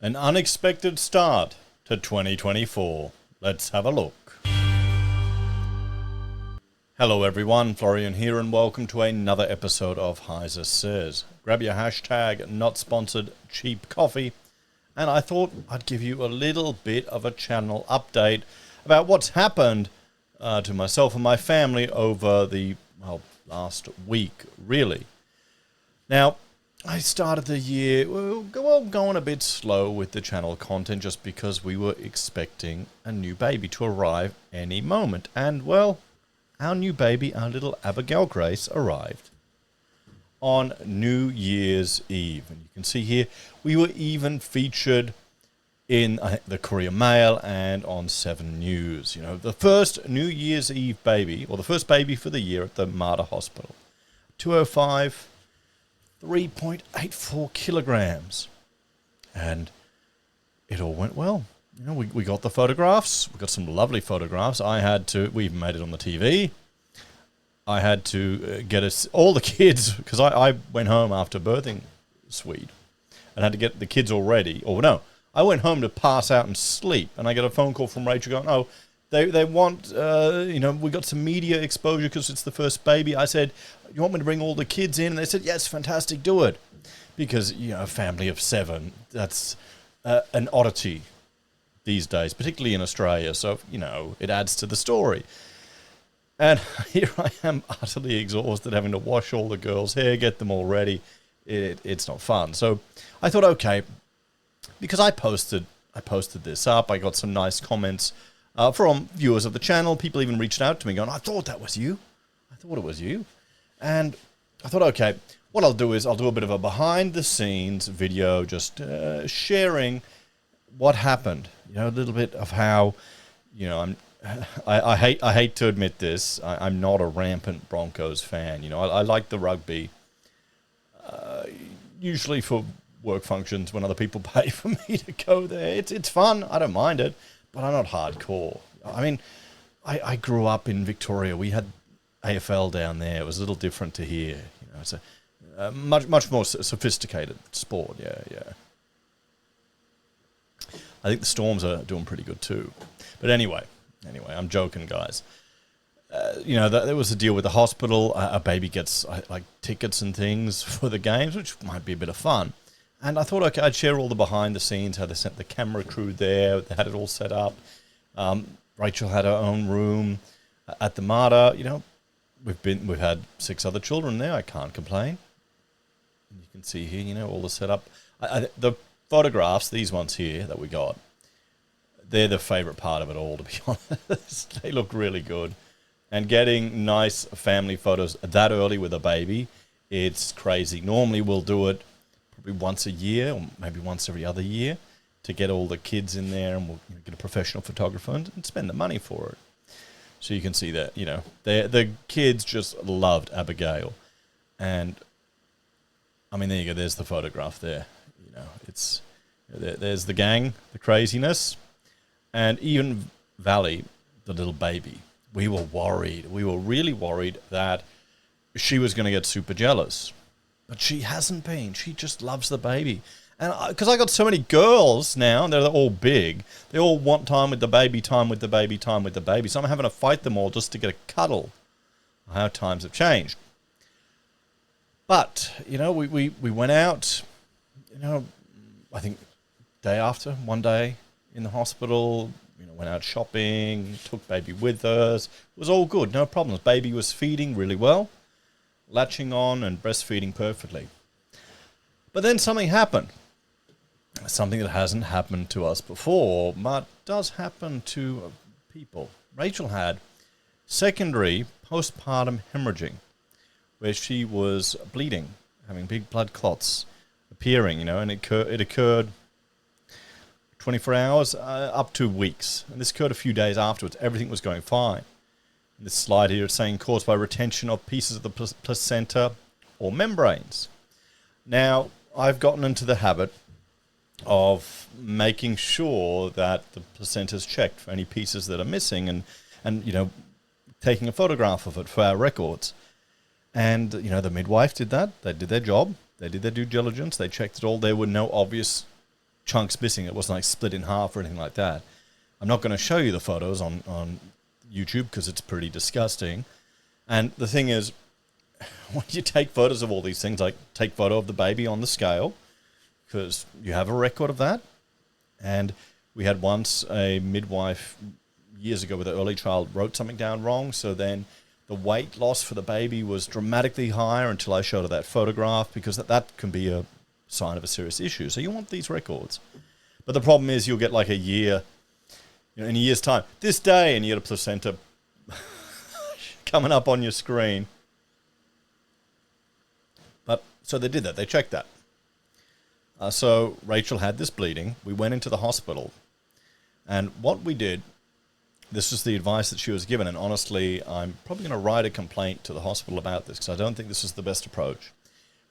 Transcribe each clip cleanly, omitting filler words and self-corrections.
An unexpected start to 2024. Let's have a look. Hello everyone, Florian here and welcome to another episode of HeiseSays. Grab your hashtag not sponsored cheap coffee and I thought I'd give you a little bit of a channel update about what's happened to myself and my family over the last week really. Now, I started the year going a bit slow with the channel content just because we were expecting a new baby to arrive any moment. And, well, our new baby, our little Abigail Grace, arrived on New Year's Eve. And you can see here, we were even featured in the Courier Mail and on 7 News. You know, the first New Year's Eve baby, or the first baby for the year at the Mater Hospital. 205... 3.84 kilograms, and it all went well. You know, we got the photographs. We got some lovely photographs. We even made it on the TV. I had to get us all the kids because I went home after birthing Swede and had to get the kids all ready. Or no, I went home to pass out and sleep, and I get a phone call from Rachel going, "Oh, they want, we got some media exposure because it's the first baby." I said, "You want me to bring all the kids in?" And they said, "Yes, fantastic, do it." Because, a family of 7, that's an oddity these days, particularly in Australia. So, it adds to the story. And here I am utterly exhausted, having to wash all the girls' hair, get them all ready. It's not fun. So I thought, okay, because I posted this up, I got some nice comments from viewers of the channel. People even reached out to me going, "I thought that was you. I thought it was you." And I thought, okay, what I'll do is I'll do a bit of a behind-the-scenes video, just sharing what happened. A little bit of how, I hate to admit this, I'm not a rampant Broncos fan. I like the rugby, usually for work functions when other people pay for me to go there. It's fun. I don't mind it, but I'm not hardcore. I mean, I grew up in Victoria. We had AFL down there. It was a little different to here. It's a much more sophisticated sport. Yeah. I think the Storms are doing pretty good too. But anyway, I'm joking, guys. There was a deal with the hospital. A baby gets like tickets and things for the games, which might be a bit of fun. And I thought, okay, I'd share all the behind the scenes, how they sent the camera crew there. They had it all set up. Rachel had her own room at the Mater. We've had 6 other children there. I can't complain. You can see here, all the setup. The photographs, these ones here that we got, they're the favorite part of it all, to be honest. They look really good. And getting nice family photos that early with a baby, it's crazy. Normally we'll do it probably once a year or maybe once every other year to get all the kids in there, and we'll get a professional photographer and spend the money for it. So you can see that, the kids just loved Abigail. And, I mean, there you go. There's the photograph there. There's the gang, the craziness. And even Valley, the little baby, we were worried. We were really worried that she was going to get super jealous. But she hasn't been. She just loves the baby. And because I got so many girls now, and they're all big, they all want time with the baby, time with the baby, time with the baby. So I'm having to fight them all just to get a cuddle. How times have changed. But, we went out, I think day after, one day in the hospital, went out shopping, took baby with us. It was all good, no problems. Baby was feeding really well, latching on and breastfeeding perfectly. But then something happened. Something that hasn't happened to us before, but does happen to people. Rachel had secondary postpartum hemorrhaging, where she was bleeding, having big blood clots appearing, and it occurred 24 hours up to weeks. And this occurred a few days afterwards. Everything was going fine. And this slide here is saying caused by retention of pieces of the placenta or membranes. Now, I've gotten into the habit of making sure that the placenta is checked for any pieces that are missing and taking a photograph of it for our records. And, the midwife did that. They did their job. They did their due diligence. They checked it all. There were no obvious chunks missing. It wasn't like split in half or anything like that. I'm not going to show you the photos on YouTube because it's pretty disgusting. And the thing is, when you take photos of all these things, like take photo of the baby on the scale, because you have a record of that. And we had once a midwife years ago with an early child wrote something down wrong. So then the weight loss for the baby was dramatically higher until I showed her that photograph, because that can be a sign of a serious issue. So you want these records. But the problem is you'll get like a year, in a year's time, this day, and you get a placenta coming up on your screen. But so they did that. They checked that. So Rachel had this bleeding. We went into the hospital. And what we did, this was the advice that she was given, and honestly, I'm probably going to write a complaint to the hospital about this because I don't think this is the best approach.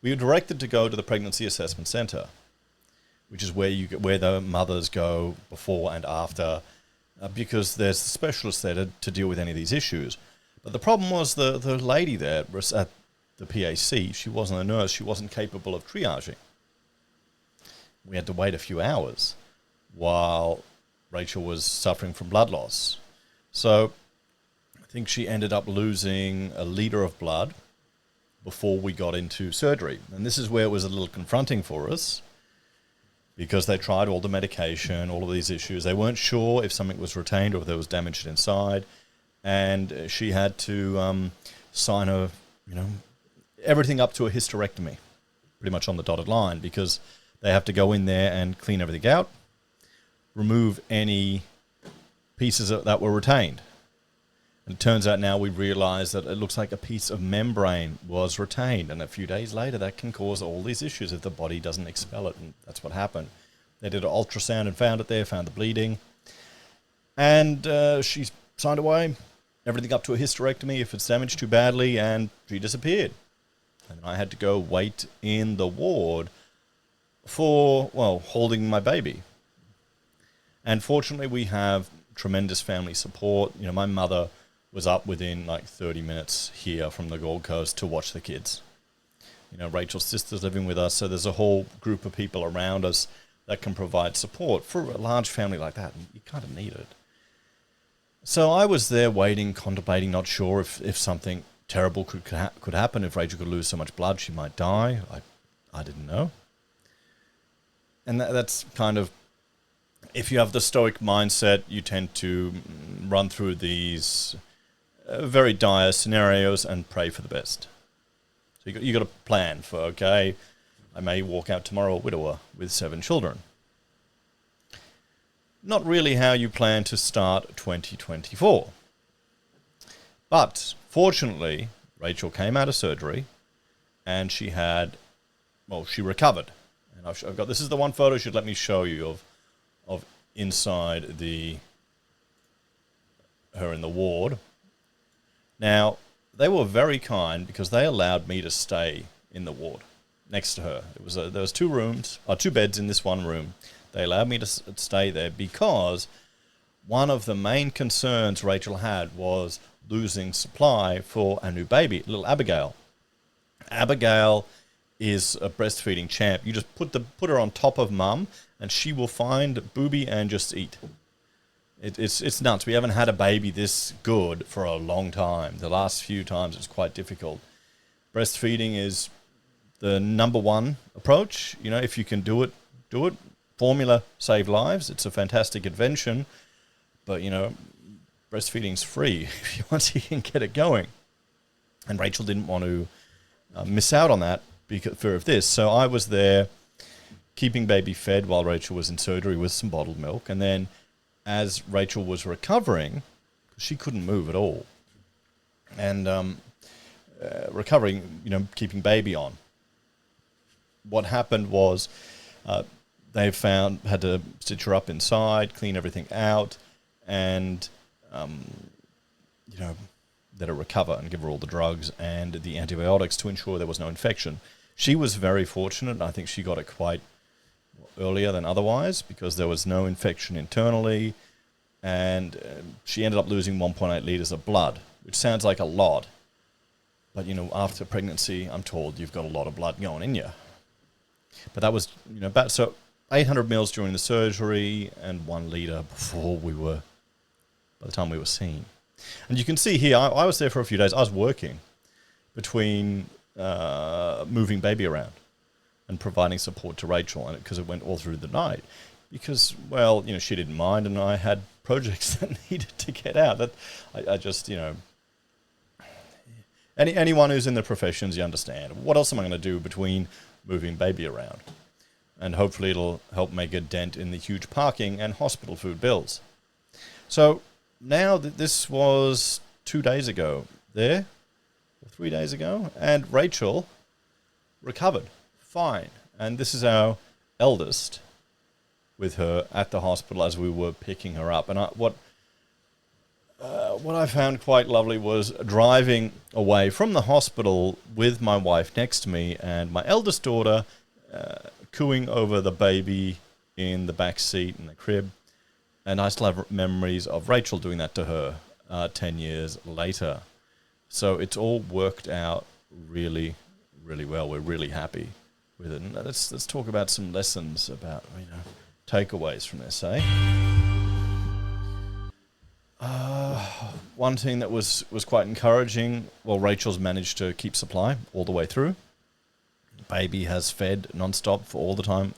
We were directed to go to the Pregnancy Assessment Centre, which is where the mothers go before and after, because there's specialists there to deal with any of these issues. But the problem was the lady there was at the PAC. She wasn't a nurse. She wasn't capable of triaging. We had to wait a few hours while Rachel was suffering from blood loss. So I think she ended up losing a litre of blood before we got into surgery. And this is where it was a little confronting for us, because they tried all the medication, all of these issues. They weren't sure if something was retained or if there was damage inside. And she had to sign everything up to a hysterectomy, pretty much on the dotted line, because they have to go in there and clean everything out, remove any pieces that were retained. And it turns out now we realize that it looks like a piece of membrane was retained. And a few days later, that can cause all these issues if the body doesn't expel it. And that's what happened. They did an ultrasound and found it there, found the bleeding. And she signed away everything up to a hysterectomy if it's damaged too badly, and she disappeared. And I had to go wait in the ward for, holding my baby. And fortunately, we have tremendous family support. My mother was up within like 30 minutes here from the Gold Coast to watch the kids. Rachel's sister's living with us, so there's a whole group of people around us that can provide support. For a large family like that, you kind of need it. So I was there waiting, contemplating, not sure if something terrible could happen. If Rachel could lose so much blood, she might die. I didn't know. And that's kind of, if you have the stoic mindset, you tend to run through these very dire scenarios and pray for the best. So you got a plan for, okay, I may walk out tomorrow a widower with 7 children. Not really how you plan to start 2024. But fortunately, Rachel came out of surgery and she recovered. And I've got, this is the one photo she'd let me show you of inside her in the ward. Now, they were very kind because they allowed me to stay in the ward next to her. There was 2 beds in this one room. They allowed me to stay there because one of the main concerns Rachel had was losing supply for a new baby, little Abigail. Abigail is a breastfeeding champ. You just put her on top of mum, and she will find booby and just eat. It's nuts. We haven't had a baby this good for a long time. The last few times it's quite difficult. Breastfeeding is the number one approach. If you can do it, do it. Formula save lives. It's a fantastic invention, but breastfeeding's free once you can get it going. And Rachel didn't want to miss out on that because of fear of this. So I was there keeping baby fed while Rachel was in surgery with some bottled milk. And then as Rachel was recovering, she couldn't move at all, and recovering, keeping baby on. What happened was they had to stitch her up inside, clean everything out, and let her recover and give her all the drugs and the antibiotics to ensure there was no infection. She was very fortunate. I think she got it quite earlier than otherwise because there was no infection internally, and she ended up losing 1.8 litres of blood, which sounds like a lot. But, after pregnancy, I'm told you've got a lot of blood going in you. But that was, bad. So 800 mils during the surgery and 1 litre by the time we were seen. And you can see here, I was there for a few days. I was working between moving baby around and providing support to Rachel, and because it went all through the night. Because, well, she didn't mind, and I had projects that needed to get out. That I just, anyone who's in the professions, you understand. What else am I going to do between moving baby around? And hopefully it'll help make a dent in the huge parking and hospital food bills. So now this was 2 days ago there, or 3 days ago, and Rachel recovered fine. And this is our eldest with her at the hospital as we were picking her up. And what I found quite lovely was driving away from the hospital with my wife next to me and my eldest daughter cooing over the baby in the back seat in the crib. And I still have memories of Rachel doing that to her 10 years later. So it's all worked out really, really well. We're really happy with it. And let's talk about some lessons about, takeaways from this, eh? One thing that was quite encouraging, well, Rachel's managed to keep supply all the way through. Baby has fed non-stop for all the time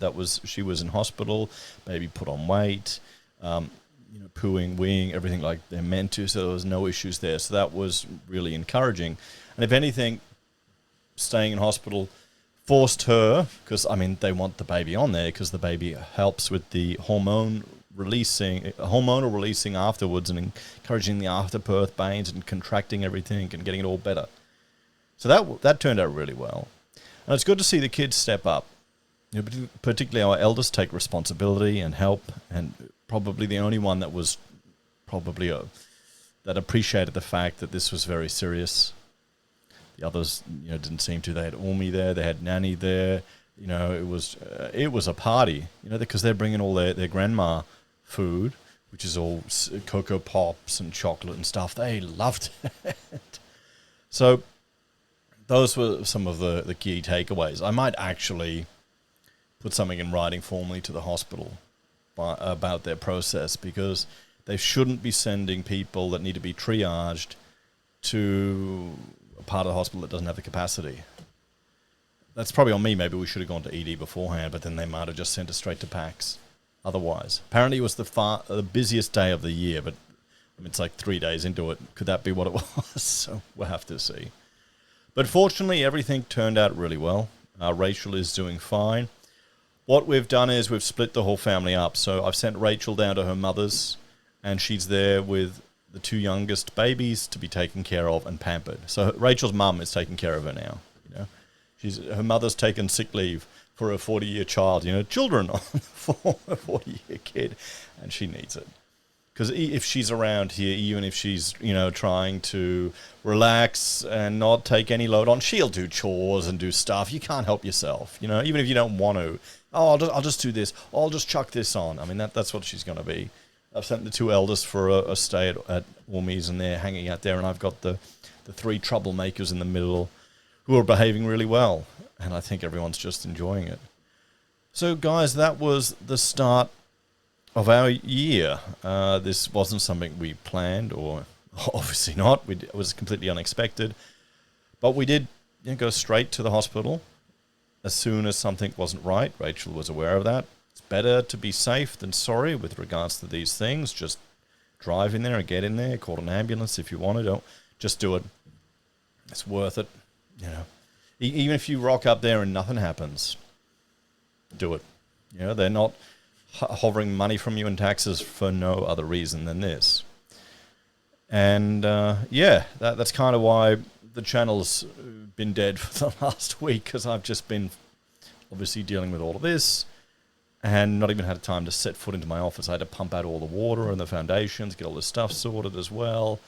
she was in hospital. Baby put on weight, pooing, weeing, everything like they're meant to, so there was no issues there. So that was really encouraging. And if anything, staying in hospital forced her, because, they want the baby on there because the baby helps with the hormonal releasing afterwards and encouraging the afterbirth pains and contracting everything and getting it all better. So that turned out really well. And it's good to see the kids step up, particularly our eldest take responsibility and help, and probably the only one that was that appreciated the fact that this was very serious. The others, didn't seem to. They had Ormy there, they had Nanny there. It was a party, because they're bringing all their grandma food, which is all Cocoa Pops and chocolate and stuff. They loved it. So those were some of the key takeaways. I might actually put something in writing formally to the hospital about their process, because they shouldn't be sending people that need to be triaged to a part of the hospital that doesn't have the capacity. That's probably on me. Maybe we should have gone to ED beforehand, but then they might have just sent us straight to PACS otherwise. Apparently it was the busiest day of the year, but it's like 3 days into it. Could that be what it was? So we'll have to see. But fortunately, everything turned out really well. Rachel is doing fine. What we've done is we've split the whole family up. So I've sent Rachel down to her mother's, and she's there with the 2 youngest babies to be taken care of and pampered. So Rachel's mum is taking care of her now. Her mother's taken sick leave for a 40-year child. Children for a 40-year kid, and she needs it. Because if she's around here, even if she's, trying to relax and not take any load on, she'll do chores and do stuff. You can't help yourself, even if you don't want to. Oh, I'll just do this. Oh, I'll just chuck this on. That's what she's going to be. I've sent the 2 eldest for a stay at Ormy's, and they're hanging out there. And I've got the 3 troublemakers in the middle who are behaving really well. And I think everyone's just enjoying it. So, guys, that was the start of our year. This wasn't something we planned, or obviously not. It was completely unexpected. But we did go straight to the hospital as soon as something wasn't right. Rachel was aware of that. It's better to be safe than sorry with regards to these things. Just drive in there and get in there. Call an ambulance if you want to. Don't just do it. It's worth it. Even if you rock up there and nothing happens, do it. They're not hovering money from you in taxes for no other reason than this. And that's kind of why the channel's been dead for the last week, because I've just been obviously dealing with all of this and not even had time to set foot into my office. I had to pump out all the water and the foundations, get all this stuff sorted as well.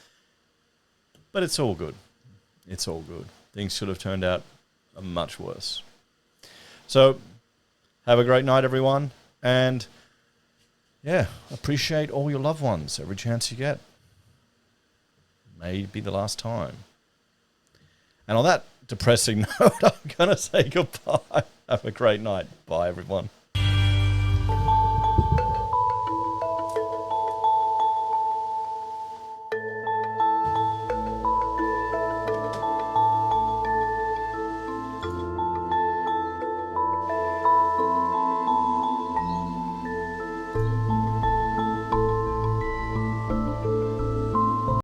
But it's all good. It's all good. Things should have turned out much worse. So, have a great night, everyone. And, appreciate all your loved ones every chance you get. May be the last time. And on that depressing note, I'm going to say goodbye. Have a great night. Bye, everyone.